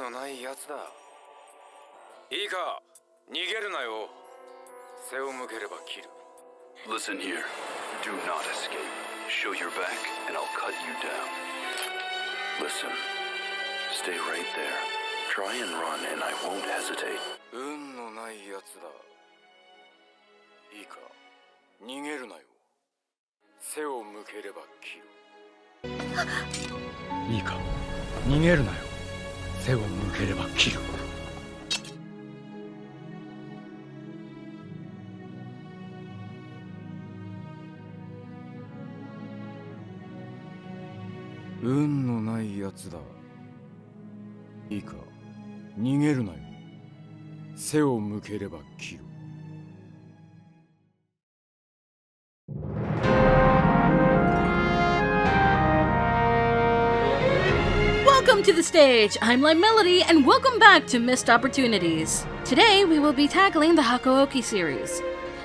のないやつだ。いいか、逃げるなよ。背を向ければ切る。Listen here. Do not escape. Show your back, and I'll cut you down. Listen. Stay right there. Try and run, and I won't hesitate. 運のないやつだ。いいか、逃げるなよ。背を向ければ切る。いいか、逃げるなよ。背を向ければ切る。運のないやつだ。いいか、逃げるなよ。背を向ければ切る。Welcome to the stage! I'm Lime Melody, and welcome back to Missed Opportunities. Today, we will be tackling the Hakuoki series.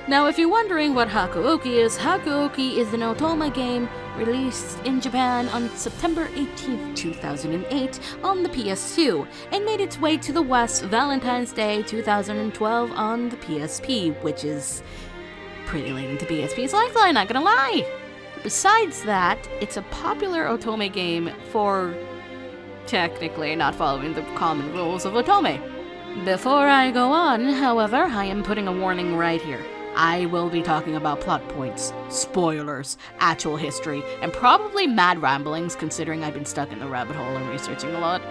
Now, if you're wondering what Hakuoki is an otome game released in Japan on September 18th, 2008 on the PS2, and made its way to the West Valentine's Day 2012 on the PSP, which is pretty late into PSP's lifeline, not gonna lie! Besides that, it's a popular otome game for technically not following the common rules of otome. Before I go on, however, I am putting a warning right here. I will be talking about plot points, spoilers, actual history, and probably mad ramblings considering I've been stuck in the rabbit hole and researching a lot.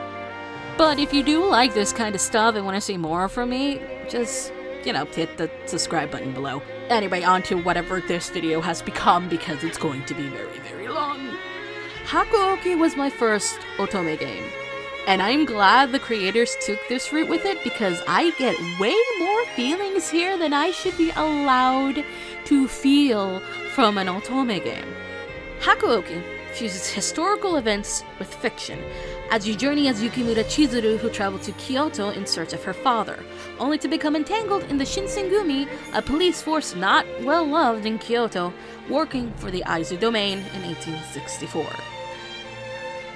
But if you do like this kind of stuff and want to see more from me, just, hit the subscribe button below. Anyway, on to whatever this video has become because it's going to be very, very long. Hakuoki was my first otome game, and I'm glad the creators took this route with it because I get way more feelings here than I should be allowed to feel from an otome game. Hakuoki fuses historical events with fiction as you journey as Yukimura Chizuru, who traveled to Kyoto in search of her father, only to become entangled in the Shinsengumi, a police force not well loved in Kyoto, working for the Aizu domain in 1864.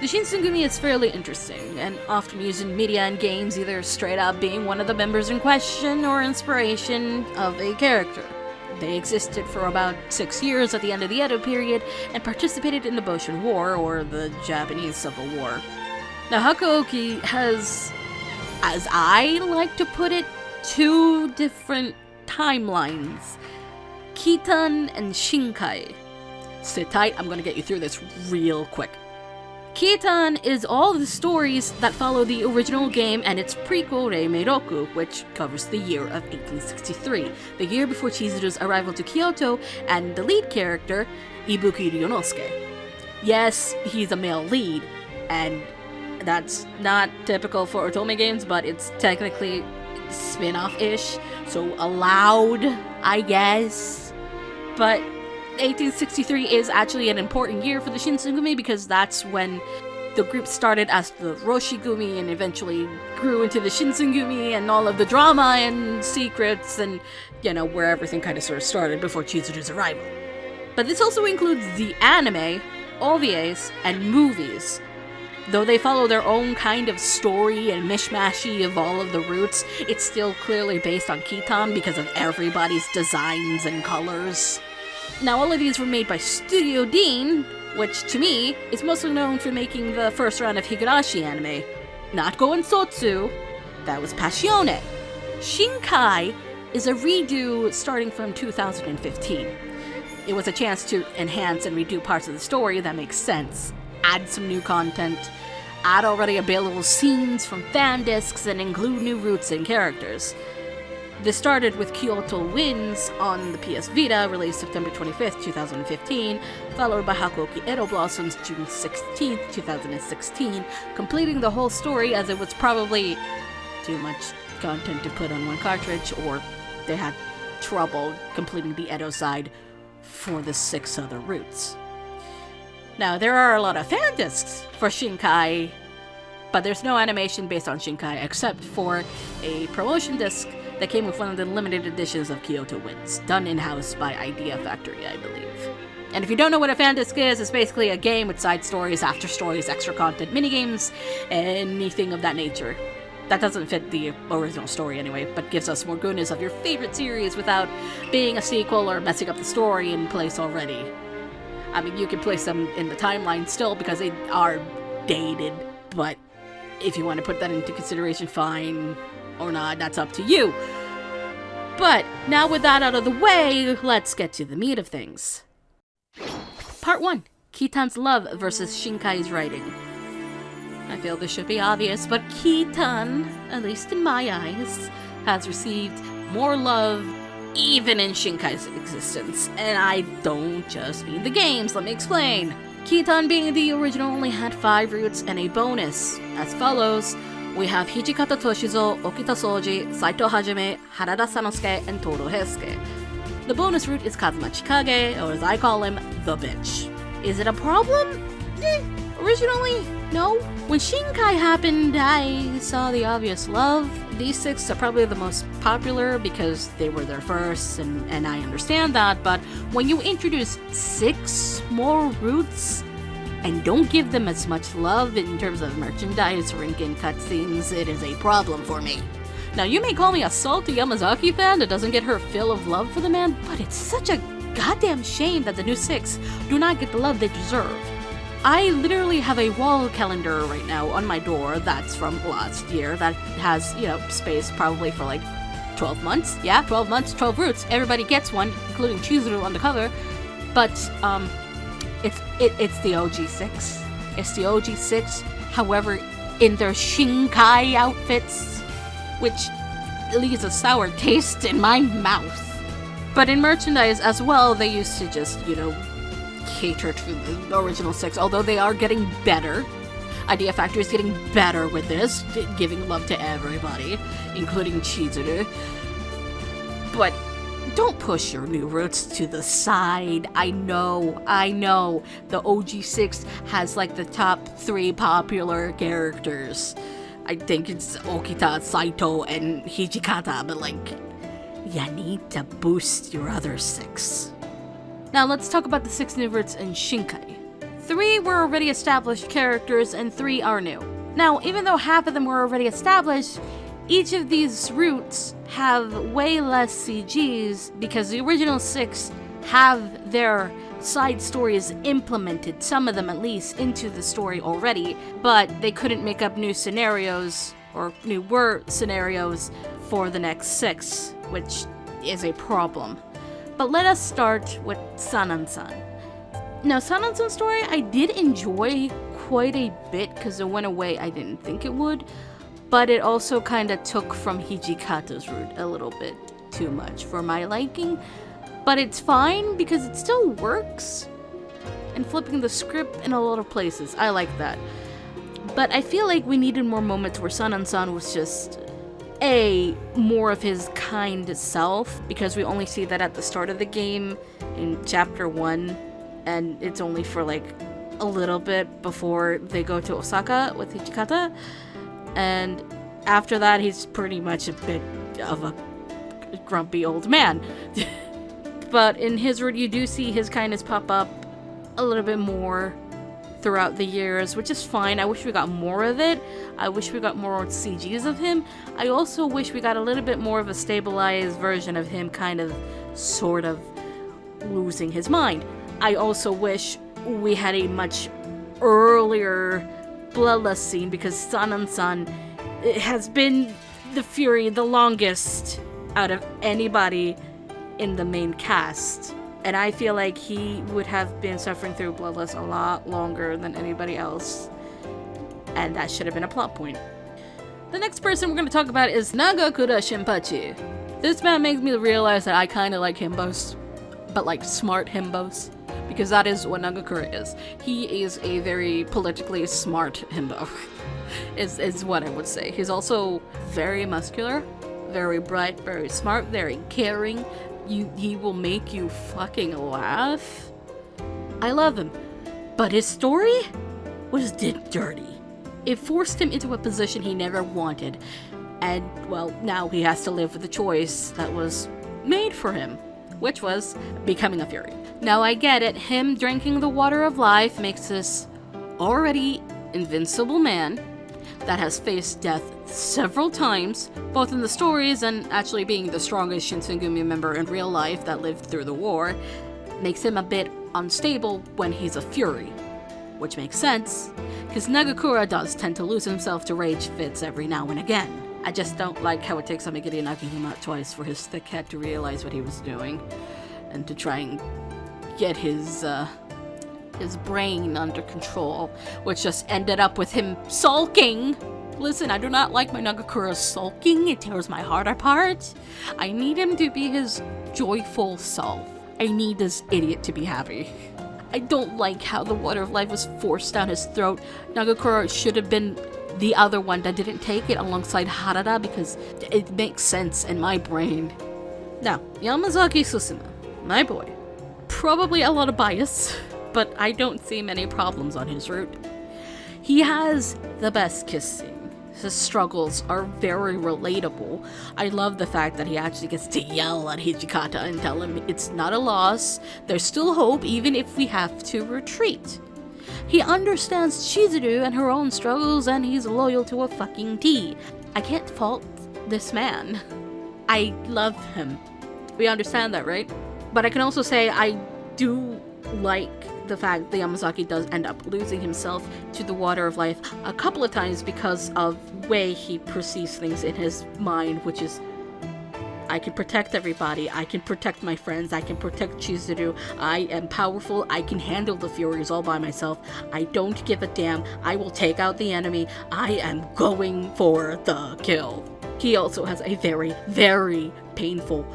The Shinsengumi is fairly interesting, and often used in media and games either straight up being one of the members in question or inspiration of a character. They existed for about 6 years at the end of the Edo period and participated in the Boshin War, or the Japanese Civil War. Now, Hakuoki has, as I like to put it, two different timelines. Kitan and Shinkai. Sit tight, I'm gonna get you through this real quick. Kitan is all the stories that follow the original game and its prequel Reimeiroku, which covers the year of 1863, the year before Chizuru's arrival to Kyoto, and the lead character, Ibuki Ryonosuke. Yes, he's a male lead, and that's not typical for otome games, but it's technically spin-off-ish, so allowed, I guess. But 1863 is actually an important year for the Shinsengumi because that's when the group started as the Roshigumi and eventually grew into the Shinsengumi and all of the drama and secrets and, where everything kind of sort of started before Chizuru's arrival. But this also includes the anime, OVAs, and movies. Though they follow their own kind of story and mishmashy of all of the roots, it's still clearly based on Kitan because of everybody's designs and colors. Now, all of these were made by Studio Dean, which, to me, is mostly known for making the first round of Higurashi anime. Not Goen Sotsu, that was Passione. Shinkai is a redo starting from 2015. It was a chance to enhance and redo parts of the story that make sense, add some new content, add already available scenes from fan discs, and include new routes and characters. This started with Kyoto Winds on the PS Vita, released September 25th, 2015, followed by Hakuoki Edo Blossoms June 16th, 2016, completing the whole story as it was probably too much content to put on one cartridge, or they had trouble completing the Edo side for the 6 other routes. Now, there are a lot of fan discs for Shinkai, but there's no animation based on Shinkai except for a promotion disc that came with one of the limited editions of Kyoto Winds, done in-house by Idea Factory, I believe. And if you don't know what a fan disc is, it's basically a game with side stories, after stories, extra content, minigames, anything of that nature. that doesn't fit the original story anyway, but gives us more goodness of your favorite series without being a sequel or messing up the story in place already. I mean, you can place them in the timeline still because they are dated, but if you want to put that into consideration, fine, or not, that's up to you. But now with that out of the way, let's get to the meat of things. Part 1. Kitan's love versus Shinkai's writing. I feel this should be obvious, but Kitan, at least in my eyes, has received more love even in Shinkai's existence. And I don't just mean the games, let me explain. Kitan being the original only had 5 roots and a bonus. As follows, we have Hijikata Toshizo, Okita Soji, Saito Hajime, Harada Sanosuke, and Toro Heisuke. The bonus root is Kazuma Chikage, or as I call him, the bitch. Is it a problem? Originally, no. When Shinkai happened, I saw the obvious love. These 6 are probably the most popular because they were there first, and I understand that, but when you introduce 6 more roots and don't give them as much love in terms of merchandise or in-game cutscenes, it is a problem for me. Now, you may call me a salty Yamazaki fan that doesn't get her fill of love for the man, but it's such a goddamn shame that the new 6 do not get the love they deserve. I literally have a wall calendar right now on my door that's from last year that has, space probably for like 12 months. Yeah, 12 months, 12 roots. Everybody gets one, including Chizuru on the cover. But, it's the OG6. It's the OG6, however, in their Shinkai outfits, which leaves a sour taste in my mouth. But in merchandise as well, they used to just, cater to the original 6, although they are getting better. Idea Factory is getting better with this, giving love to everybody, including Chizuru. But don't push your new roots to the side. I know, the OG6 has like the top 3 popular characters. I think it's Okita, Saito, and Hijikata, but you need to boost your other 6. Now let's talk about the 6 new roots in Shinkai. 3 were already established characters and 3 are new. Now, even though half of them were already established, each of these roots have way less CGs because the original 6 have their side stories implemented, some of them at least, into the story already, but they couldn't make up new scenarios or newer scenarios for the next 6, which is a problem. But let us start with Sanan-san. Now, Sanan-san's story I did enjoy quite a bit because it went away I didn't think it would, but it also kind of took from Hijikata's route a little bit too much for my liking. But it's fine because it still works. And flipping the script in a lot of places, I like that. But I feel like we needed more moments where Sanan-san was just more of his kind self, because we only see that at the start of the game in chapter 1, and it's only for a little bit before they go to Osaka with Hijikata, and after that he's pretty much a bit of a grumpy old man. But in his route you do see his kindness pop up a little bit more throughout the years, which is fine. I wish we got more of it. I wish we got more CGs of him. I also wish we got a little bit more of a stabilized version of him sort of losing his mind. I also wish we had a much earlier bloodlust scene, because Sanan-san has been the Fury the longest out of anybody in the main cast. And I feel like he would have been suffering through bloodlust a lot longer than anybody else. And that should have been a plot point. The next person we're going to talk about is Nagakura Shinpachi. This man makes me realize that I kind of like himbos, but smart himbos, because that is what Nagakura is. He is a very politically smart himbo, is what I would say. He's also very muscular, very bright, very smart, very caring. He will make you fucking laugh. I love him. But his story was dirty. It forced him into a position he never wanted. And, well, now he has to live with the choice that was made for him, which was becoming a Fury. Now I get it, him drinking the water of life makes this already invincible man that has faced death several times, both in the stories and actually being the strongest Shinsengumi member in real life that lived through the war, makes him a bit unstable when he's a fury. Which makes sense, because Nagakura does tend to lose himself to rage fits every now and again. I just don't like how it takes Amigiri knocking him out twice for his thick head to realize what he was doing, and to try and get his brain under control, which just ended up with him sulking. Listen, I do not like my Nagakura sulking. It tears my heart apart. I need him to be his joyful self. I need this idiot to be happy. I don't like how the water of life was forced down his throat. Nagakura should have been the other one that didn't take it alongside Harada, because it makes sense in my brain. Now, Yamazaki Susuma, my boy. Probably a lot of bias, but I don't see many problems on his route. He has the best kissing. His struggles are very relatable. I love the fact that he actually gets to yell at Hijikata and tell him it's not a loss, there's still hope even if we have to retreat. He understands Chizuru and her own struggles, and he's loyal to a fucking T. I can't fault this man. I love him. We understand that, right? But I can also say I do like the fact that Yamazaki does end up losing himself to the water of life a couple of times because of the way he perceives things in his mind, which is, I can protect everybody, I can protect my friends, I can protect Chizuru, I am powerful, I can handle the Furies all by myself, I don't give a damn, I will take out the enemy, I am going for the kill. He also has a very, very painful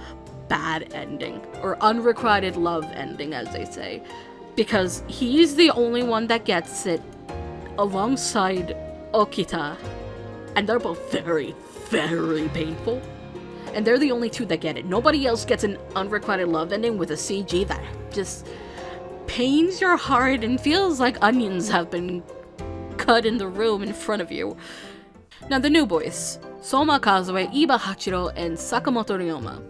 bad ending, or unrequited love ending, as they say, because he's the only one that gets it alongside Okita, and they're both very, very painful, and they're the only two that get it. Nobody else gets an unrequited love ending with a CG that just pains your heart and feels like onions have been cut in the room in front of you. Now the new boys, Soma Kazue, Iba Hachiro, and Sakamoto Ryoma.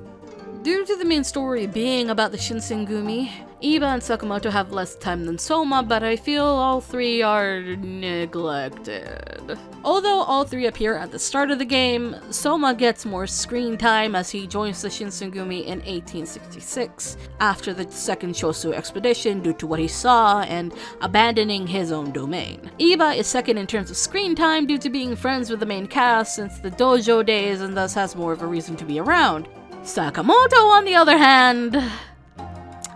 Due to the main story being about the Shinsengumi, Iba and Sakamoto have less time than Soma, but I feel all three are neglected. Although all three appear at the start of the game, Soma gets more screen time as he joins the Shinsengumi in 1866, after the second Shosu expedition due to what he saw and abandoning his own domain. Iba is second in terms of screen time due to being friends with the main cast since the dojo days and thus has more of a reason to be around. Sakamoto, on the other hand,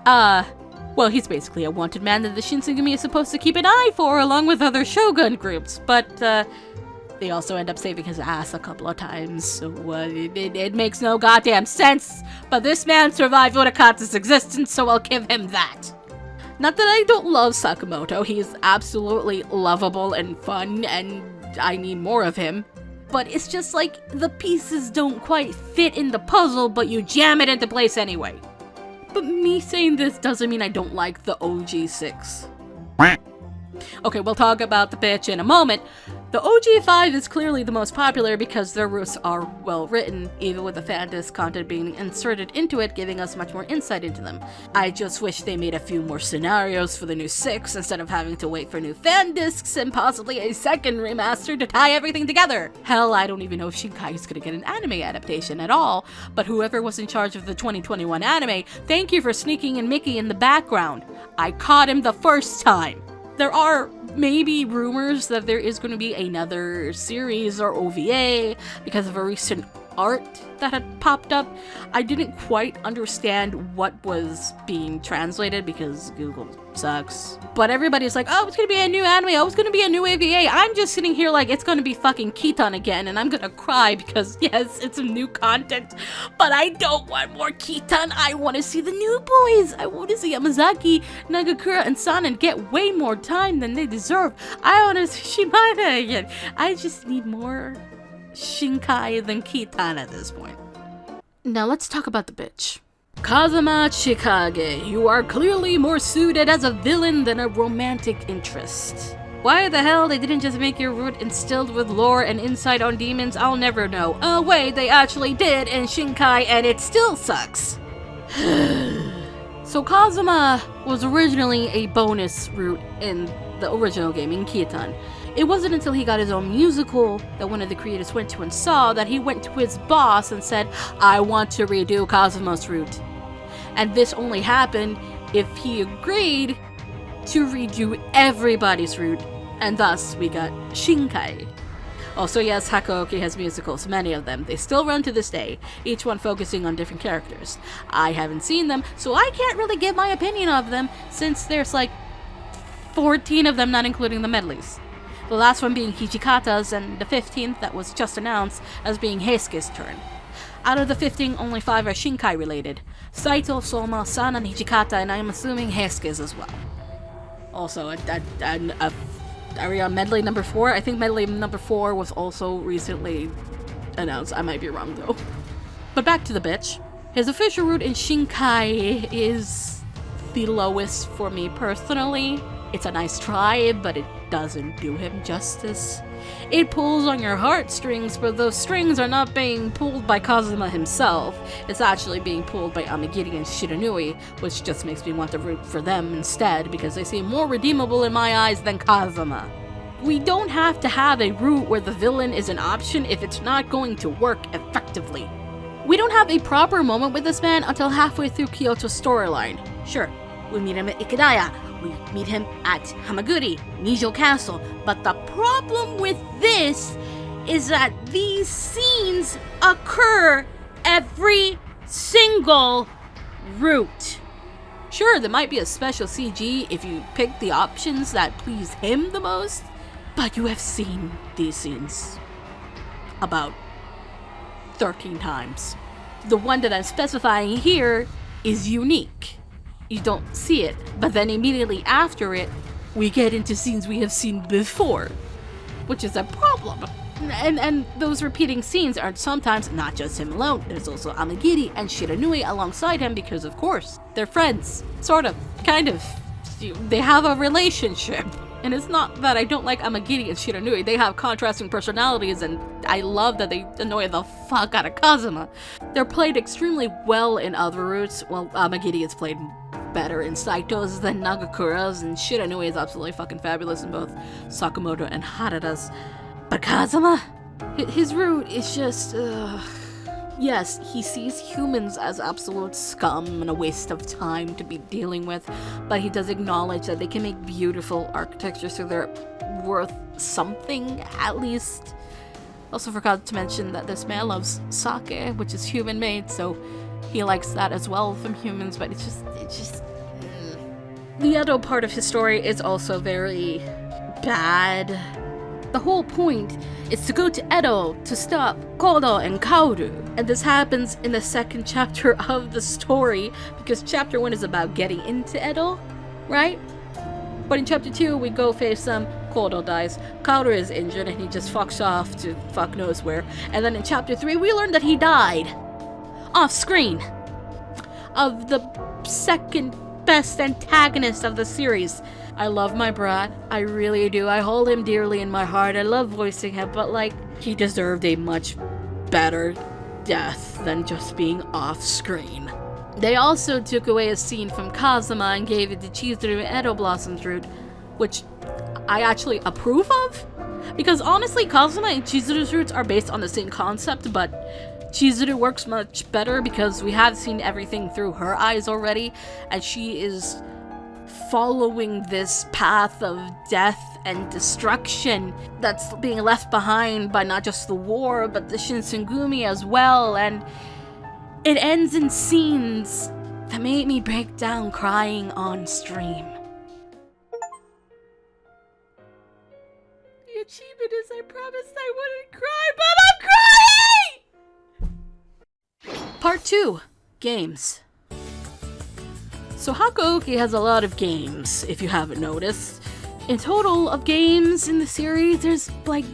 well, he's basically a wanted man that the Shinsengumi is supposed to keep an eye for along with other shogun groups, but they also end up saving his ass a couple of times, so it makes no goddamn sense, but this man survived Urakatsu's existence, so I'll give him that. Not that I don't love Sakamoto, he's absolutely lovable and fun, and I need more of him. But it's just like the pieces don't quite fit in the puzzle, but you jam it into place anyway. But me saying this doesn't mean I don't like the OG6. Okay, we'll talk about the bitch in a moment. The OG5 is clearly the most popular because their routes are well written, even with the fan-disc content being inserted into it, giving us much more insight into them. I just wish they made a few more scenarios for the new 6 instead of having to wait for new fan-discs and possibly a second remaster to tie everything together. Hell, I don't even know if Shinkai is gonna get an anime adaptation at all, but whoever was in charge of the 2021 anime, thank you for sneaking in Mickey in the background. I caught him the first time. There are maybe rumors that there is going to be another series or OVA because of a recent art that had popped up. I didn't quite understand what was being translated because Google sucks. But everybody's like, oh, it's going to be a new anime, oh, it's going to be a new AVA. I'm just sitting here like, it's going to be fucking Kitan again, and I'm going to cry because, yes, it's some new content, but I don't want more Kitan. I want to see the new boys. I want to see Yamazaki, Nagakura, and Sanan get way more time than they deserve. I want to see Shimada again. I just need more Shinkai than Kitan at this point. Now let's talk about the bitch. Kazuma Chikage, you are clearly more suited as a villain than a romantic interest. Why the hell they didn't just make your route instilled with lore and insight on demons, I'll never know. Oh wait, they actually did in Shinkai and it still sucks. So Kazuma was originally a bonus route in the original game in Kitan. It wasn't until he got his own musical that one of the creators went to and saw that he went to his boss and said, I want to redo Kazuma's route. And this only happened if he agreed to redo everybody's route, and thus we got Shinkai. Also, yes, Hakuoki has musicals, many of them. They still run to this day, each one focusing on different characters. I haven't seen them, so I can't really give my opinion of them, since there's like 14 of them, not including the medleys. The last one being Hijikata's, and the 15th that was just announced as being Heisuke's turn. Out of the 15, only 5 are Shinkai related. Saito, Soma, San, and Hijikata, and I'm assuming Heisuke's as well. Also, are we on medley number 4? I think medley number 4 was also recently announced. I might be wrong though. But back to the bitch. His official route in Shinkai is the lowest for me personally. It's a nice try, but it doesn't do him justice. It pulls on your heartstrings, but those strings are not being pulled by Kazuma himself. It's actually being pulled by Amagiri and Shiranui, which just makes me want to root for them instead, because they seem more redeemable in my eyes than Kazuma. We don't have to have a route where the villain is an option if it's not going to work effectively. We don't have a proper moment with this man until halfway through Kyoto's storyline. Sure, we meet him at Ikadaya, we meet him at Hamaguri, Nijo Castle, but the problem with this is that these scenes occur every single route. Sure, there might be a special CG if you pick the options that please him the most, but you have seen these scenes about 13 times. The one that I'm specifying here is unique. You don't see it, but then immediately after it, we get into scenes we have seen before, which is a problem. And those repeating scenes are sometimes not just him alone. There's also Amagiri and Shiranui alongside him because, of course, they're friends. Sort of. Kind of. They have a relationship. And it's not that I don't like Amagiri and Shiranui. They have contrasting personalities, and I love that they annoy the fuck out of Kazuma. They're played extremely well in other routes. Well, Amagiri is played better in Saito's than Nagakura's, and Shiranui is absolutely fucking fabulous in both Sakamoto and Harada's. But Kazuma? His route is just, yes, he sees humans as absolute scum and a waste of time to be dealing with, but he does acknowledge that they can make beautiful architecture, so they're worth something, at least. Also forgot to mention that this man loves sake, which is human-made, so he likes that as well from humans, but it's just... The Edo part of his story is also very bad. The whole point is to go to Edo to stop Kodo and Kaoru. And this happens in the second chapter of the story, because chapter 1 is about getting into Edo, right? But in chapter 2, we go face them, Kodo dies, Kaoru is injured, and he just fucks off to fuck knows where. And then in chapter 3, we learn that he died. Off screen. Of the second best antagonist of the series. I love my brat, I really do. I hold him dearly in my heart. I love voicing him, but like, he deserved a much better death than just being off screen. They also took away a scene from Kazuma and gave it to Chizuru and Edo Blossom's route, which I actually approve of, because honestly, Kazuma and Chizuru's routes are based on the same concept, but Chizuru works much better because we have seen everything through her eyes already, and she is following this path of death and destruction that's being left behind by not just the war, but the Shinsengumi as well, and it ends in scenes that made me break down crying on stream. The achievement is I promised I wouldn't cry, but I'm crying! Part 2. Games. So Hakuouki has a lot of games, if you haven't noticed. In total of games in the series, there's like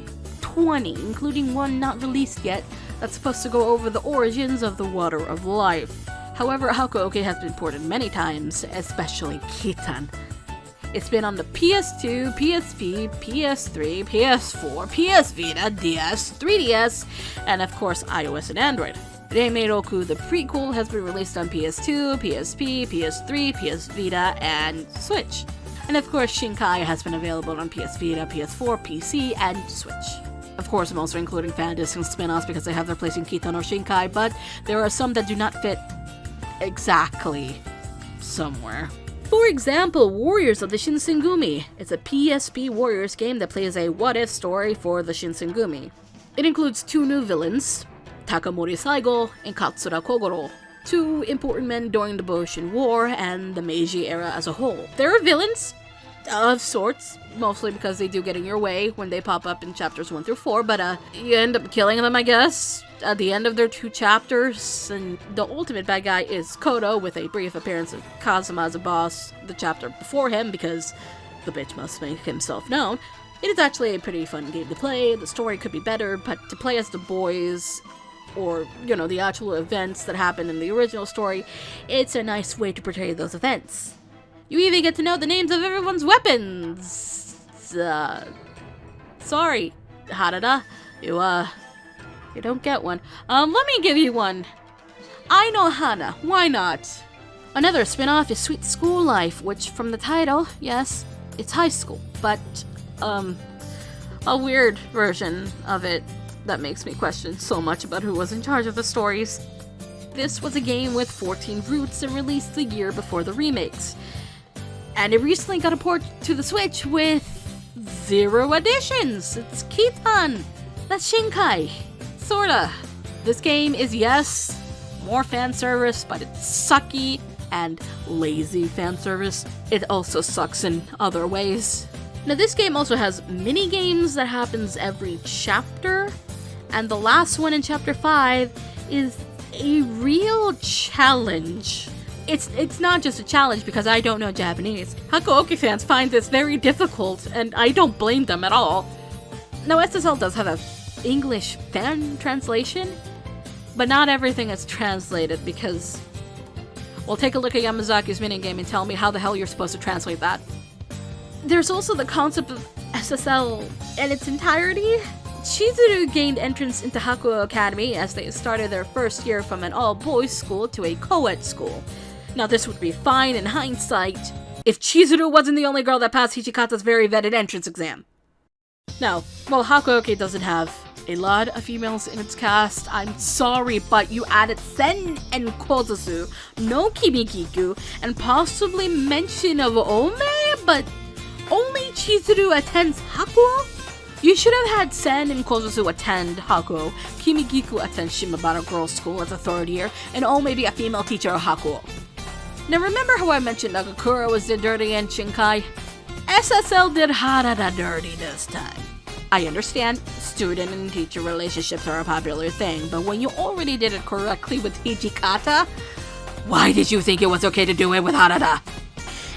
20, including one not released yet, that's supposed to go over the origins of the Water of Life. However, Hakuouki has been ported many times, especially Kitan. It's been on the PS2, PSP, PS3, PS4, PS Vita, DS, 3DS, and of course iOS and Android. Reimeiroku, the prequel, has been released on PS2, PSP, PS3, PS Vita, and Switch. And of course, Shinkai has been available on PS Vita, PS4, PC, and Switch. Of course, I'm also including fan discs and spin-offs because they have their place in Kiton or Shinkai, but there are some that do not fit exactly somewhere. For example, Warriors of the Shinsengumi. It's a PSP Warriors game that plays a what-if story for the Shinsengumi. It includes 2 new villains, Takamori Saigo and Katsura Kogoro, 2 important men during the Boshin War and the Meiji era as a whole. There are villains of sorts, mostly because they do get in your way when they pop up in chapters 1 through 4, but you end up killing them, I guess, at the end of their 2 chapters, and the ultimate bad guy is Kodo, with a brief appearance of Kazuma as a boss the chapter before him, because the bitch must make himself known. It is actually a pretty fun game to play. The story could be better, but to play as the boys, or, the actual events that happened in the original story, it's a nice way to portray those events. You even get to know the names of everyone's weapons. Sorry, Harada. You don't get one. Let me give you one. I know Hana. Why not? Another spin-off is Sweet School Life, which from the title, yes, it's high school, but, a weird version of it that makes me question so much about who was in charge of the stories. This was a game with 14 roots and released the year before the remakes. And it recently got a port to the Switch with 0 additions. It's Kitan. That's Shinkai. Sorta. This game is, yes, more fan service, but it's sucky and lazy fan service. It also sucks in other ways. Now, this game also has mini games that happens every chapter, and the last one in chapter 5 is a real challenge. It's not just a challenge because I don't know Japanese. Hakuoki fans find this very difficult, and I don't blame them at all. Now, SSL does have a English fan translation, but not everything is translated because, well, take a look at Yamazaki's minigame and tell me how the hell you're supposed to translate that. There's also the concept of SSL in its entirety. Chizuru gained entrance into Hakuo Academy as they started their first year from an all-boys school to a co-ed school. Now, this would be fine in hindsight if Chizuru wasn't the only girl that passed Hichikata's very vetted entrance exam. Now, while Hakuoki doesn't have a lot of females in its cast, I'm sorry, but you added Sen and Kozusu, no Kimikiku, and possibly mention of Ome, but only Chizuru attends Hakuo? You should have had Sen and Kozusu attend Hakuo, Kimikiku attend Shimabara Girls' School as a 3rd year, and Ome be a female teacher of Hakuo. Now, remember how I mentioned Nagakura was the dirty in Shinkai? SSL did Harada dirty this time. I understand student and teacher relationships are a popular thing, but when you already did it correctly with Hijikata, why did you think it was okay to do it with Harada?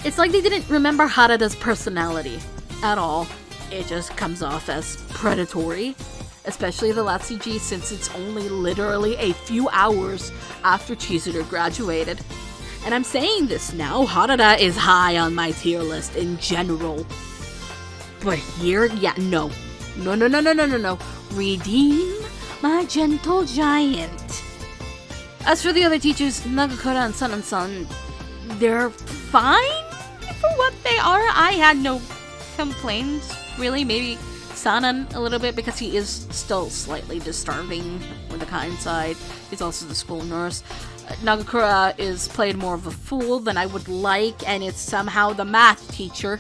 It's like they didn't remember Harada's personality at all. It just comes off as predatory, especially the last CG since it's only literally a few hours after Chizuru graduated. And I'm saying this now, Harada is high on my tier list in general. But here, yeah, no. No. Redeem my gentle giant. As for the other teachers, Nagakura and Sun, they're fine for what they are. I had no complaints, really. Maybe Sanan a little bit because he is still slightly disturbing with the kind side. He's also the school nurse. Nagakura is played more of a fool than I would like, and it's somehow the math teacher.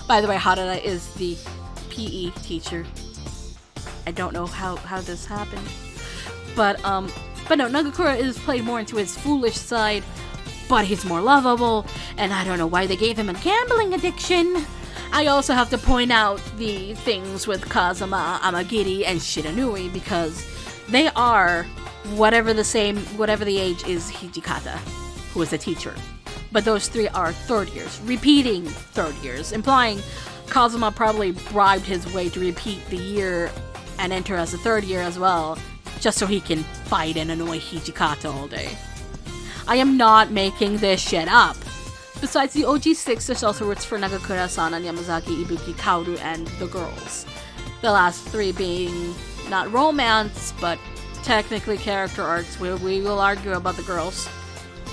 By the way, Harada is the PE teacher. I don't know how this happened. But no, Nagakura is played more into his foolish side, but he's more lovable, and I don't know why they gave him a gambling addiction. I also have to point out the things with Kazuma, Amagiri, and Shiranui because they are whatever the age is Hijikata, who is a teacher. But those 3 are 3rd years, repeating 3rd years, implying Kazuma probably bribed his way to repeat the year and enter as a 3rd year as well, just so he can fight and annoy Hijikata all day. I am not making this shit up. Besides the OG6, there's also roots for Nagakura, Sanan, Yamazaki, Ibuki, Kaoru, and the girls. The last 3 being not romance, but technically character arcs, where we will argue about the girls.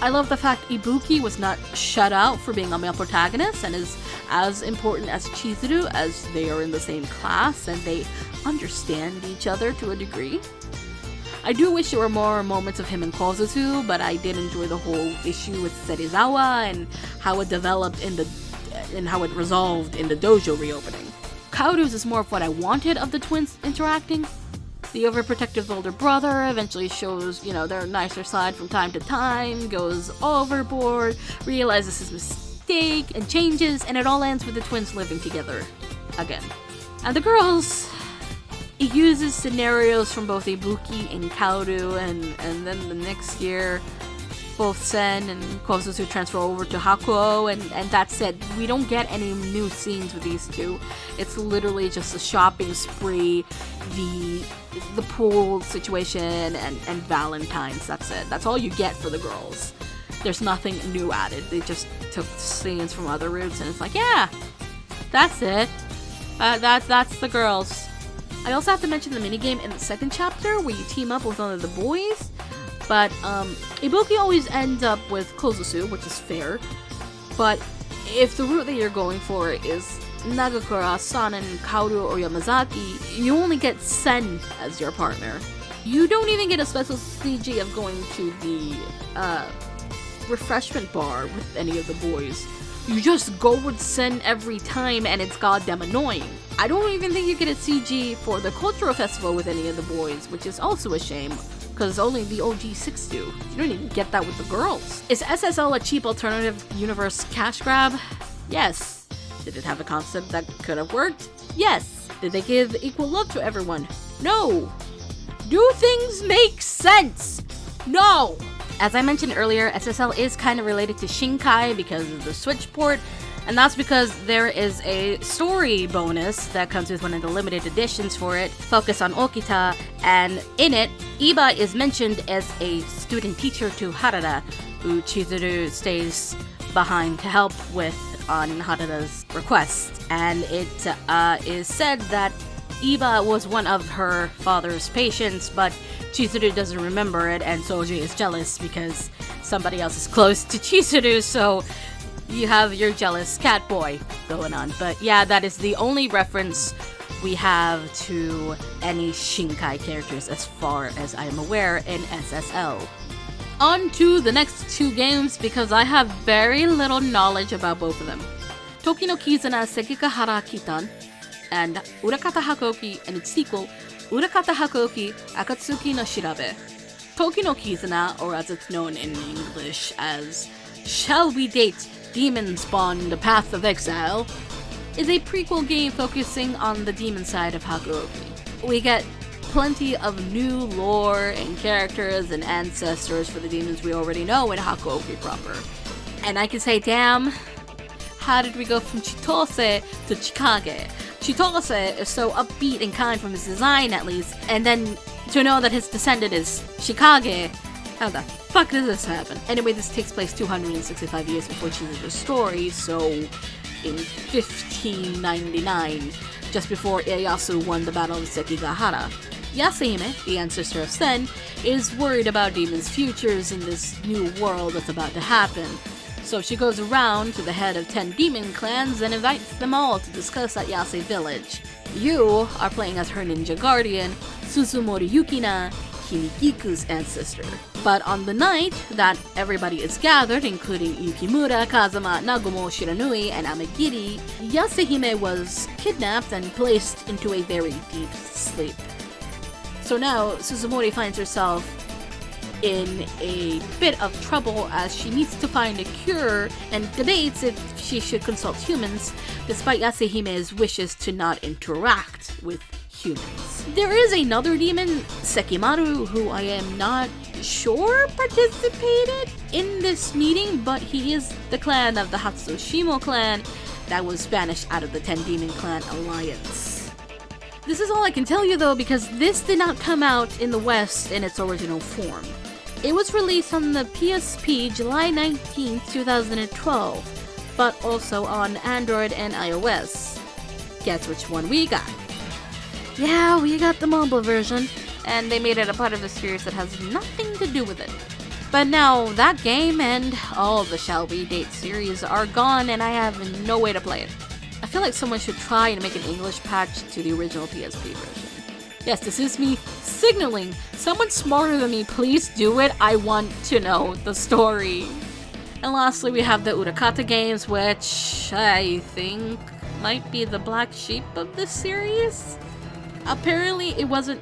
I love the fact Ibuki was not shut out for being a male protagonist and is as important as Chizuru, as they are in the same class and they understand each other to a degree. I do wish there were more moments of him and Kozuzu, but I did enjoy the whole issue with Serizawa and how it developed and how it resolved in the dojo reopening. Kaoru's is more of what I wanted of the twins interacting. The overprotective older brother eventually shows, their nicer side from time to time, goes overboard, realizes his mistake, and changes, and it all ends with the twins living together again. And the girls, it uses scenarios from both Ibuki and Kaoru, and then the next year, both Sen and Kozusu transfer over to Hakuo, and that's it. We don't get any new scenes with these two. It's literally just a shopping spree, the pool situation, and Valentine's. That's it. That's all you get for the girls. There's nothing new added. They just took scenes from other routes, and it's like, yeah, that's it. That's the girls. I also have to mention the minigame in the second chapter where you team up with one of the boys. But Ibuki always ends up with Kozusu, which is fair. But if the route that you're going for is Nagakura, Sanan, Kaoru, or Yamazaki, you only get Sen as your partner. You don't even get a special CG of going to the refreshment bar with any of the boys. You just go with Sen every time and it's goddamn annoying. I don't even think you get a CG for the cultural festival with any of the boys, which is also a shame, because only the OG6 do. You don't even get that with the girls. Is SSL a cheap alternative universe cash grab? Yes. Did it have a concept that could have worked? Yes. Did they give equal love to everyone? No. Do things make sense? No. As I mentioned earlier, SSL is kind of related to Shinkai because of the Switch port, and that's because there is a story bonus that comes with one of the limited editions for it, focused on Okita, and in it, Iba is mentioned as a student teacher to Harada, who Chizuru stays behind to help with on Harada's request. And it is said that Iba was one of her father's patients, but Chizuru doesn't remember it, and Soji is jealous because somebody else is close to Chizuru, so you have your jealous cat boy going on. But yeah, that is the only reference we have to any Shinkai characters as far as I am aware in SSL. On to the next two games because I have very little knowledge about both of them. Toki no Kizuna Sekikahara Kitan and Urakata Hakuoki and its sequel, Urakata Hakuoki Akatsuki no Shirabe. Toki no Kizuna, or as it's known in English as Shall We Date? Demon Spawn The Path of Exile, is a prequel game focusing on the demon side of Hakuoki. We get plenty of new lore and characters and ancestors for the demons we already know in Hakuoki proper. And I can say, damn, how did we go from Chitose to Chikage? Chitose is so upbeat and kind from his design at least, and then to know that his descendant is Chikage, how the fuck does this happen? Anyway, this takes place 265 years before Chizuru's story, so in 1599, just before Ieyasu won the Battle of Sekigahara. Yasehime, the ancestor of Sen, is worried about demons' futures in this new world that's about to happen. So she goes around to the head of 10 demon clans and invites them all to discuss at Yase village. You are playing as her ninja guardian, Susumori Yukina, Kimigiku's ancestor. But on the night that everybody is gathered, including Yukimura, Kazama, Nagumo, Shiranui, and Amagiri, Yasehime was kidnapped and placed into a very deep sleep. So now, Susumori finds herself in a bit of trouble as she needs to find a cure and debates if she should consult humans, despite Yasehime's wishes to not interact with humans. There is another demon, Sekimaru, who I am not sure participated in this meeting, but he is the clan of the Hatsushimo clan that was banished out of the 10 Demon Clan Alliance. This is all I can tell you though, because this did not come out in the West in its original form. It was released on the PSP July 19, 2012, but also on Android and iOS. Guess which one we got? Yeah, we got the mobile version, and they made it a part of the series that has nothing to do with it. But now that game and all the Shall We Date series are gone and I have no way to play it. I feel like someone should try and make an English patch to the original PSP version. Yes, this is me signaling. Someone smarter than me, please do it. I want to know the story. And lastly, we have the Urakata games, which I think might be the black sheep of this series. Apparently, it wasn't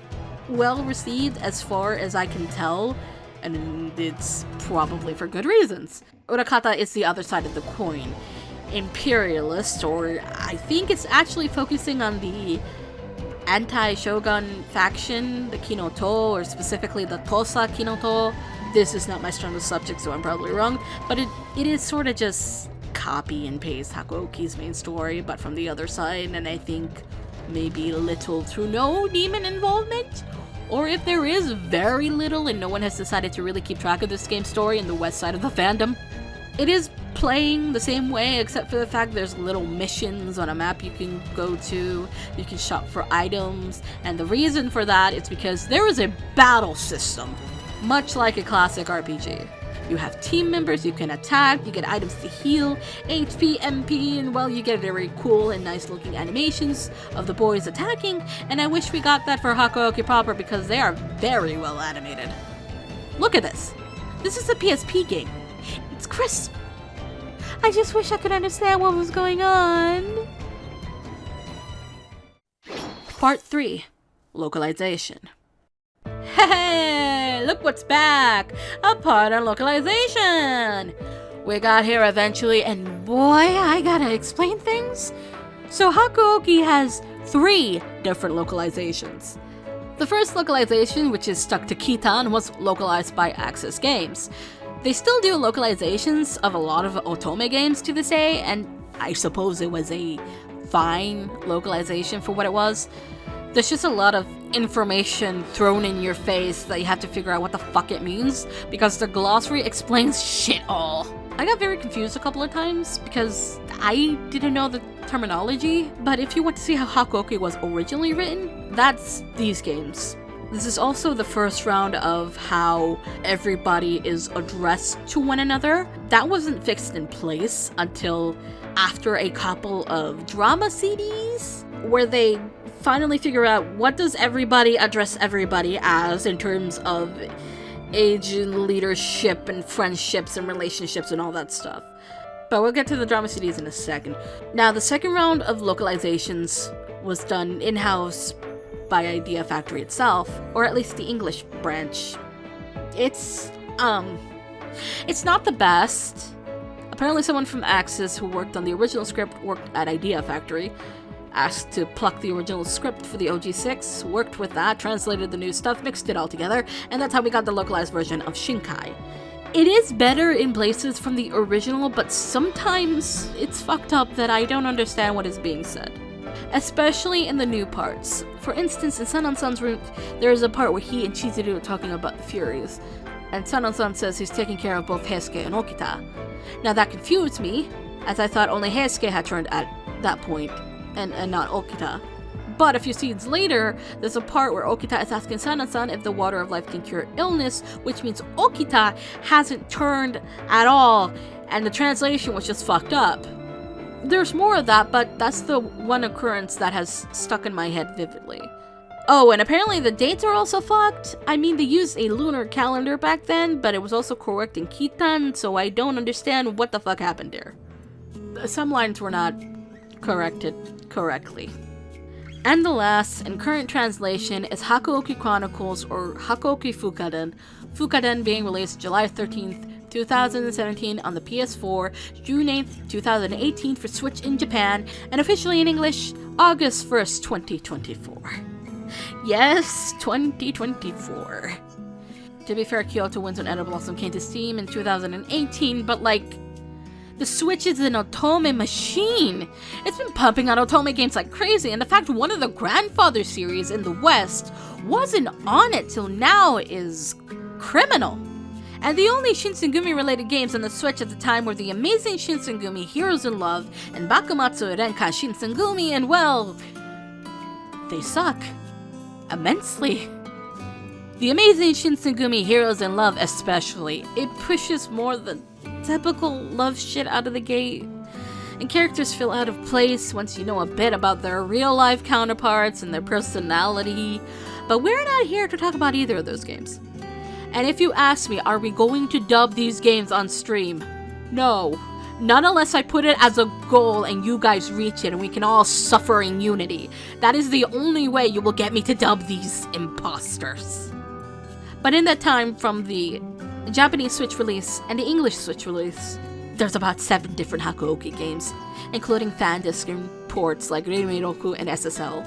well received as far as I can tell, and it's probably for good reasons. Urakata is the other side of the coin. Imperialist, or I think it's actually focusing on the anti-shogun faction, the Kinoto, or specifically the Tosa Kinoto. This is not my strongest subject, so I'm probably wrong, but it is sort of just copy and paste Hakuoki's main story, but from the other side, and I think maybe little to no demon involvement, or if there is, very little and no one has decided to really keep track of this game's story in the west side of the fandom. It is playing the same way, except for the fact there's little missions on a map you can go to, you can shop for items, and the reason for that is because there is a battle system, much like a classic RPG. You have team members you can attack, you get items to heal, HP, MP, and well, you get very cool and nice looking animations of the boys attacking, and I wish we got that for Hakuoki proper because they are very well animated. Look at this. This is a PSP game. It's crisp. I just wish I could understand what was going on. Part 3. Localization. Hey, look what's back! A part on localization! We got here eventually, and boy, I gotta explain things. So Hakuoki has 3 different localizations. The first localization, which is stuck to Kitan, was localized by Axis Games. They still do localizations of a lot of otome games to this day, and I suppose it was a fine localization for what it was. There's just a lot of information thrown in your face that you have to figure out what the fuck it means, because the glossary explains shit all. I got very confused a couple of times because I didn't know the terminology, but if you want to see how Hakuoki was originally written, that's these games. This is also the first round of how everybody is addressed to one another. That wasn't fixed in place until after a couple of drama CDs, where they finally figure out what does everybody address everybody as in terms of age and leadership and friendships and relationships and all that stuff. But we'll get to the drama CDs in a second. Now, the second round of localizations was done in-house by Idea Factory itself, or at least the English branch. It's not the best. Apparently someone from Axis who worked on the original script worked at Idea Factory, asked to pluck the original script for the OG6, worked with that, translated the new stuff, mixed it all together, and that's how we got the localized version of Shinkai. It is better in places from the original, but sometimes it's fucked up that I don't understand what is being said. Especially in the new parts. For instance, in Sun on Sun's route, there is a part where he and Chizuru are talking about the Furies, and Sun on Sun says he's taking care of both Heisuke and Okita. Now that confused me, as I thought only Heisuke had turned at that point, and not Okita. But a few scenes later, there's a part where Okita is asking Sana-san if the water of life can cure illness, which means Okita hasn't turned at all, and the translation was just fucked up. There's more of that, but that's the one occurrence that has stuck in my head vividly. Oh, and apparently the dates are also fucked. I mean, they used a lunar calendar back then, but it was also correct in Kitan, so I don't understand what the fuck happened there. Some lines were not corrected correctly. And the last and current translation is Hakuoki Chronicles, or Hakuoki Fukaden. Fukaden being released July 13th, 2017 on the PS4, June 8th, 2018 for Switch in Japan, and officially in English, August 1st, 2024. Yes, 2024. To be fair, Kyoto Winds on Edible Blossom came to Steam in 2018, but like, the Switch is an otome machine. It's been pumping out otome games like crazy, and the fact one of the Grandfather series in the West wasn't on it till now is criminal. And the only Shinsengumi related games on the Switch at the time were the amazing Shinsengumi Heroes in Love and Bakumatsu Renkan Shinsengumi, and well, they suck. Immensely. The amazing Shinsengumi Heroes in Love especially, it pushes more the typical love shit out of the gate. And characters feel out of place once you know a bit about their real-life counterparts and their personality. But we're not here to talk about either of those games. And if you ask me, are we going to dub these games on stream? No. Not unless I put it as a goal and you guys reach it and we can all suffer in unity. That is the only way you will get me to dub these imposters. But in that time, from the Japanese Switch release and the English Switch release, there's about 7 different Hakuoki games, including fan disc and ports like Reimi Roku and SSL.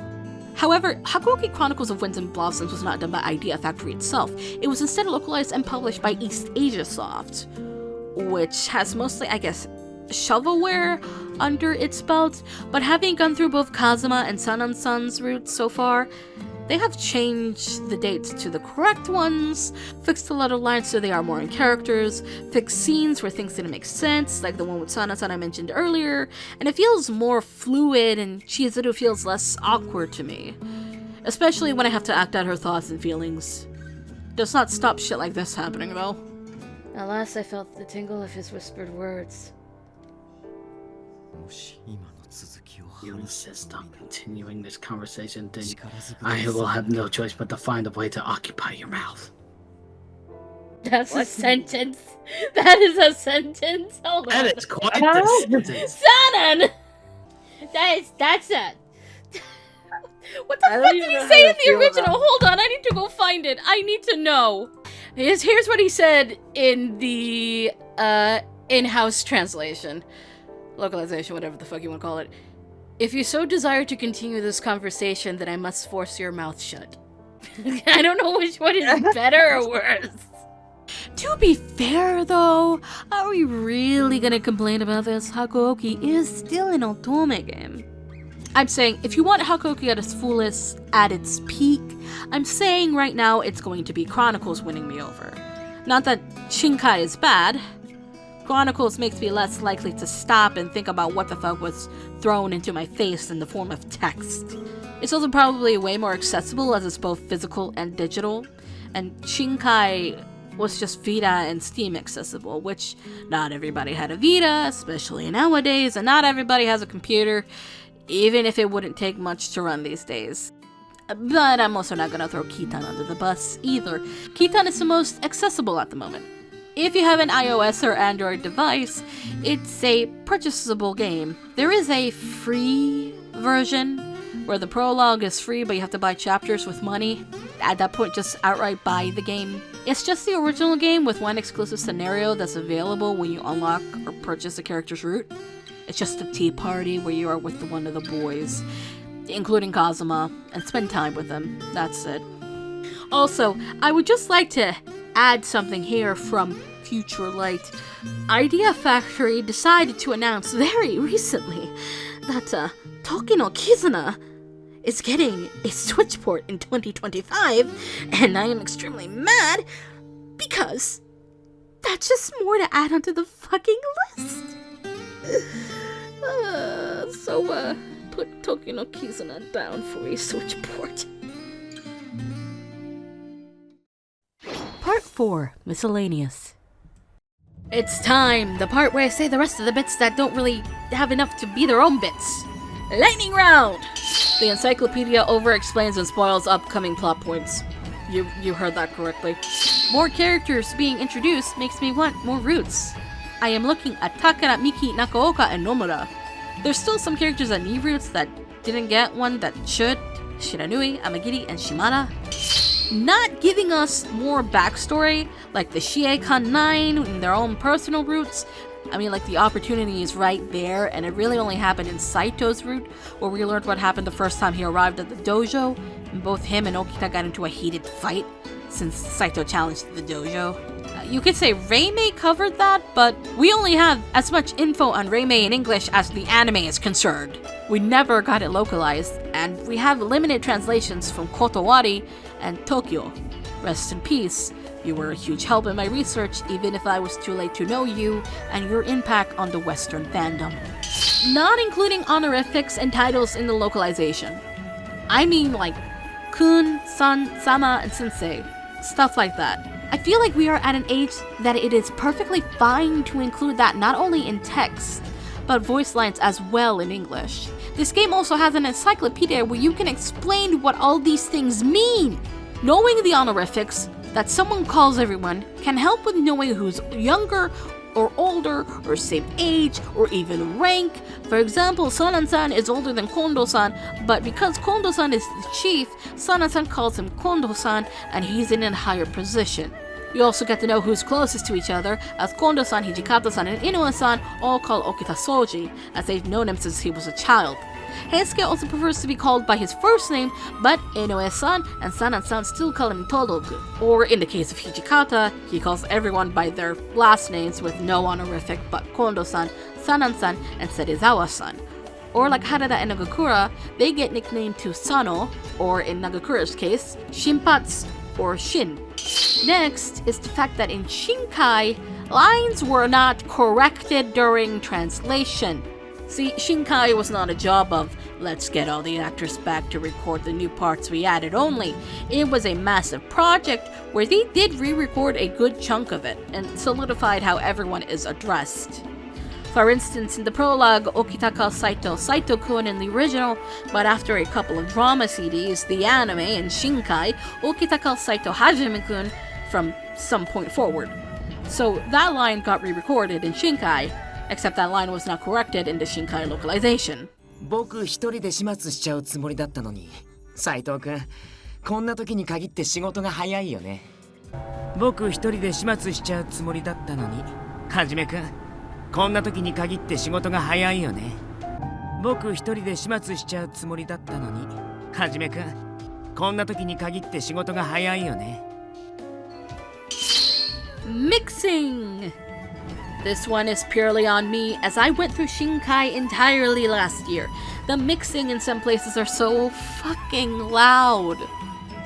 However, Hakuoki Chronicles of Winds and Blossoms was not done by Idea Factory itself. It was instead localized and published by East Asia Soft, which has mostly, I guess, shovelware under its belt, but having gone through both Kazuma and Sun and Sun's routes so far, they have changed the dates to the correct ones, fixed a lot of lines so they are more in characters, fixed scenes where things didn't make sense, like the one with Sun and Sun I mentioned earlier, and it feels more fluid and Chizuru feels less awkward to me, especially when I have to act out her thoughts and feelings. Does not stop shit like this happening though. At last I felt the tingle of his whispered words. You insist on continuing this conversation, then I will have no choice but to find a way to occupy your mouth. That's a sentence. That is a sentence. Hold on. That is quite the sentence. Sanan! That's it. What the I don't fuck did even he know say how in to the feel original? about it. Hold on, I need to go find it. I need to know. Here's what he said in the in-house translation. Localization, whatever the fuck you want to call it. If you so desire to continue this conversation, then I must force your mouth shut. I don't know which one is better or worse. To be fair, though, are we really gonna complain about this? Hakuoki is still an otome game. I'm saying, if you want Hakuoki at its fullest, at its peak, I'm saying right now it's going to be Chronicles winning me over. Not that Shinkai is bad. Chronicles makes me less likely to stop and think about what the fuck was thrown into my face in the form of text. It's also probably way more accessible as it's both physical and digital, and Shinkai was just Vita and Steam accessible, which not everybody had a Vita, especially nowadays, and not everybody has a computer, even if it wouldn't take much to run these days. But I'm also not gonna throw Kitan under the bus either. Kitan is the most accessible at the moment. If you have an iOS or Android device, it's a purchasable game. There is a free version where the prologue is free, but you have to buy chapters with money. At that point, just outright buy the game. It's just the original game with one exclusive scenario that's available when you unlock or purchase a character's route. It's just a tea party where you are with one of the boys, including Kazuma, and spend time with them. That's it. Also, I would just like to add something here from Future Light. Idea Factory decided to announce very recently that Toki no Kizuna is getting a Switch port in 2025, and I am extremely mad because that's just more to add onto the fucking list. So put Toki no Kizuna down for a Switch port. Part 4, Miscellaneous. It's time, the part where I say the rest of the bits that don't really have enough to be their own bits. Lightning round! The encyclopedia over-explains and spoils upcoming plot points. You heard that correctly. More characters being introduced makes me want more routes. I am looking at Takara, Miki, Nakaoka, and Nomura. There's still some characters that need routes that didn't get one that should. Shiranui, Amagiri, and Shimada. Not giving us more backstory, like the Shiekan 9 and their own personal routes. I mean, like, the opportunity is right there, and it really only happened in Saito's route, where we learned what happened the first time he arrived at the dojo, and both him and Okita got into a heated fight, since Saito challenged the dojo. You could say Reimei covered that, but we only have as much info on Reimei in English as the anime is concerned. We never got it localized, and we have limited translations from Kotowari and Tokyo. Rest in peace. You were a huge help in my research, even if I was too late to know you, and your impact on the Western fandom. Not including honorifics and titles in the localization. I mean like Kun, San, Sama, and Sensei. stuff like that. I feel like we are at an age that it is perfectly fine to include that not only in text, but voice lines as well in English. This game also has an encyclopedia where you can explain what all these things mean. Knowing the honorifics that someone calls everyone can help with knowing who's younger or older or same age or even rank. For example, Sanan-san is older than Kondo-san, but because Kondo-san is the chief, Sanan-san calls him Kondo-san and he's in a higher position. You also get to know who's closest to each other, as Kondo-san, Hijikata-san, and Inoue-san all call Okita Soji, as they've known him since he was a child. Heisuke also prefers to be called by his first name, but Inoue-san and Sanan-san still call him Todoku. Or in the case of Hijikata, he calls everyone by their last names with no honorific but Kondo-san, Sanan-san, and Serizawa-san. Or like Harada and Nagakura, they get nicknamed to Sano, or in Nagakura's case, Shinpatsu or Shin. Next is the fact that in Shinkai, lines were not corrected during translation. See, Shinkai was not a job of, let's get all the actors back to record the new parts we added only. It was a massive project where they did re-record a good chunk of it and solidified how everyone is addressed. For instance, in the prologue, Okita calls Saito-kun in the original, but after a couple of drama CDs, the anime, and Shinkai, Okita calls Saito Hajime-kun from some point forward. So that line got re-recorded in Shinkai, except that line was not corrected in the Shinkai localization. 僕一人で始末しちゃうつもりだったのに、斉藤君、こんな時に限って仕事が早いよね。僕一人で始末しちゃうつもりだったのに、はじめ君、こんな時に限って仕事が早いよね。僕一人で始末しちゃうつもりだったのに、はじめ君、こんな時に限って仕事が早いよね。Mixing! This one is purely on me, as I went through Shinkai entirely last year. The mixing in some places are so fucking loud.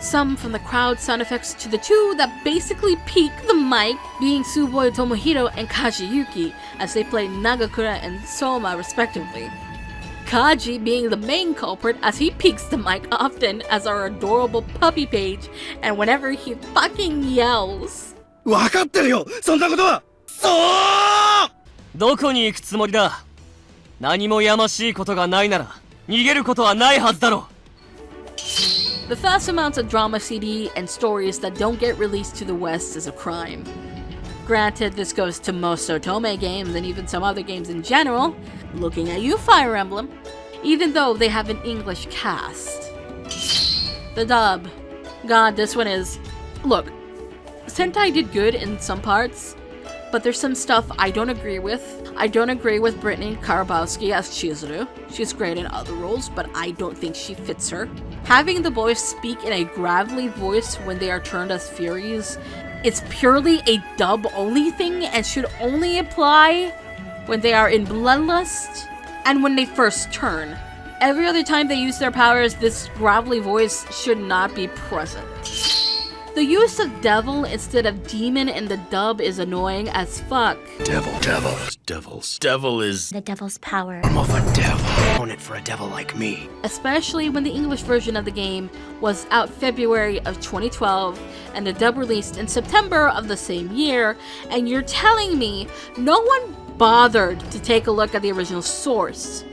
Some from the crowd sound effects to the two that basically peak the mic, being Tsuboi Tomohiro and Kaji Yuki, as they play Nagakura and Soma respectively. Kaji being the main culprit, as he peaks the mic often as our adorable puppy page, and whenever he fucking yells. 分かってるよ、そんなことは。そう。どこに行くつもりだ。何もやましいことがないなら逃げることはないはずだろう。 The vast amounts of drama CD and stories that don't get released to the West is a crime. Granted, this goes to most Otome games and even some other games in general, looking at you, Fire Emblem, even though they have an English cast. The dub. God, this one is... Look, Sentai did good in some parts, but there's some stuff I don't agree with. I don't agree with Brittany Karabowski as Chizuru. She's great in other roles, but I don't think she fits her. Having the boys speak in a gravelly voice when they are turned as Furies is purely a dub-only thing and should only apply when they are in Bloodlust and when they first turn. Every other time they use their powers, this gravelly voice should not be present. The use of devil instead of demon in the dub is annoying as fuck. Devil is the devil's power. form of a devil. Own it for a devil like me. Especially when the English version of the game was out February of 2012 and the dub released in September of the same year, and you're telling me no one bothered to take a look at the original source.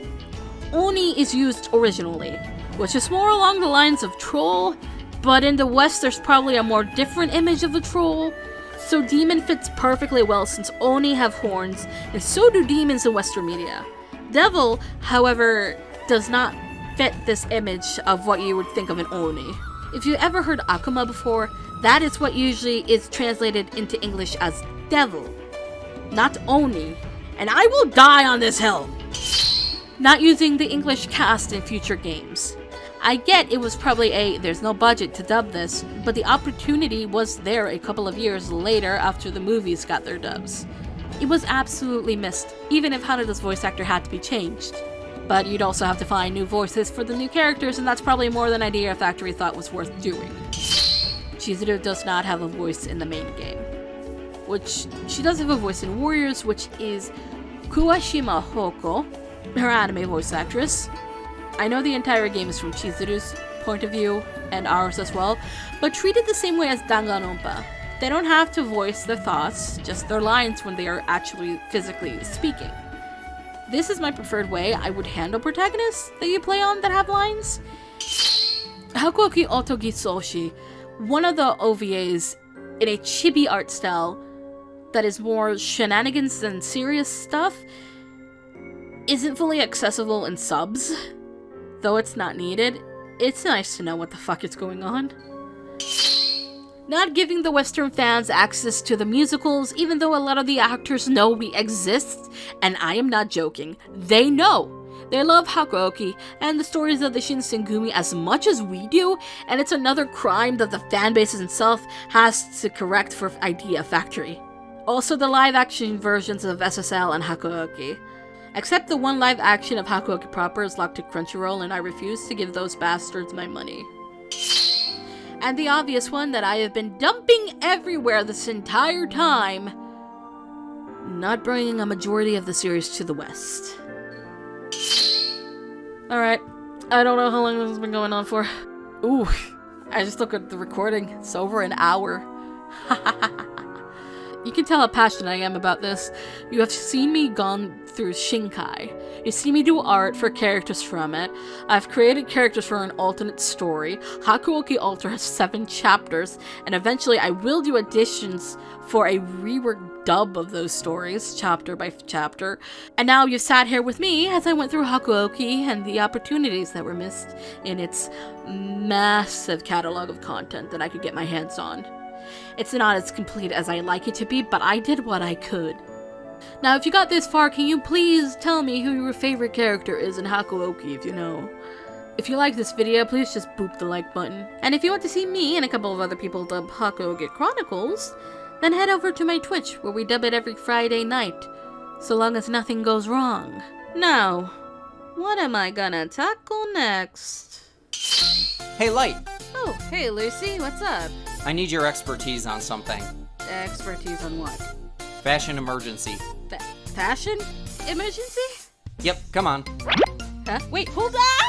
Oni is used originally, which is more along the lines of troll, but in the West there's probably a more different image of the troll, so demon fits perfectly well since Oni have horns, and so do demons in Western media. Devil, however, does not fit this image of what you would think of an Oni. If you ever heard Akuma before, that is what usually is translated into English as devil, not Oni, and I will die on this hill! Not using the English cast in future games. I get it was probably there's no budget to dub this, but the opportunity was there a couple of years later after the movies got their dubs. It was absolutely missed, even if Hanada's voice actor had to be changed. But you'd also have to find new voices for the new characters, and that's probably more than Idea Factory thought was worth doing. Chizuru does not have a voice in the main game. Which, she does have a voice in Warriors, which is Kuwashima Hoko, her anime voice actress. I know the entire game is from Chizuru's point of view and ours as well, but treated the same way as Danganronpa. They don't have to voice their thoughts, just their lines when they are actually physically speaking. This is my preferred way I would handle protagonists that you play on that have lines. Hakuoki Otogi Soshi, one of the OVAs in a chibi art style that is more shenanigans than serious stuff, isn't fully accessible in subs. Though it's not needed, it's nice to know what the fuck is going on. Not giving the Western fans access to the musicals, even though a lot of the actors know we exist, and I am not joking, they know. They love Hakuoki and the stories of the Shinsengumi as much as we do, and it's another crime that the fanbase itself has to correct for Idea Factory. Also the live-action versions of SSL and Hakuoki. Except the one live-action of Hakuoki proper is locked to Crunchyroll, and I refuse to give those bastards my money. And the obvious one that I have been dumping everywhere this entire time, not bringing a majority of the series to the West. Alright, I don't know how long this has been going on for. Ooh, I just looked at the recording. It's over an hour. You can tell how passionate I am about this. You have seen me gone through Shinkai. You see me do art for characters from it. I've created characters for an alternate story. Hakuoki Alter has 7 chapters, and eventually I will do additions for a reworked dub of those stories, chapter by chapter. And now you've sat here with me as I went through Hakuoki and the opportunities that were missed in its massive catalog of content that I could get my hands on. It's not as complete as I like it to be, but I did what I could. Now, if you got this far, can you please tell me who your favorite character is in Hakuoki if you know? If you like this video, please just boop the like button. And if you want to see me and a couple of other people dub Hakuoki Chronicles, then head over to my Twitch, where we dub it every Friday night, so long as nothing goes wrong. Now, what am I gonna tackle next? Hey, Light. Oh, hey Lucy, what's up? I need your expertise on something. Expertise on what? Fashion emergency. Fashion? Emergency? Yep, come on. Huh? Wait, hold on!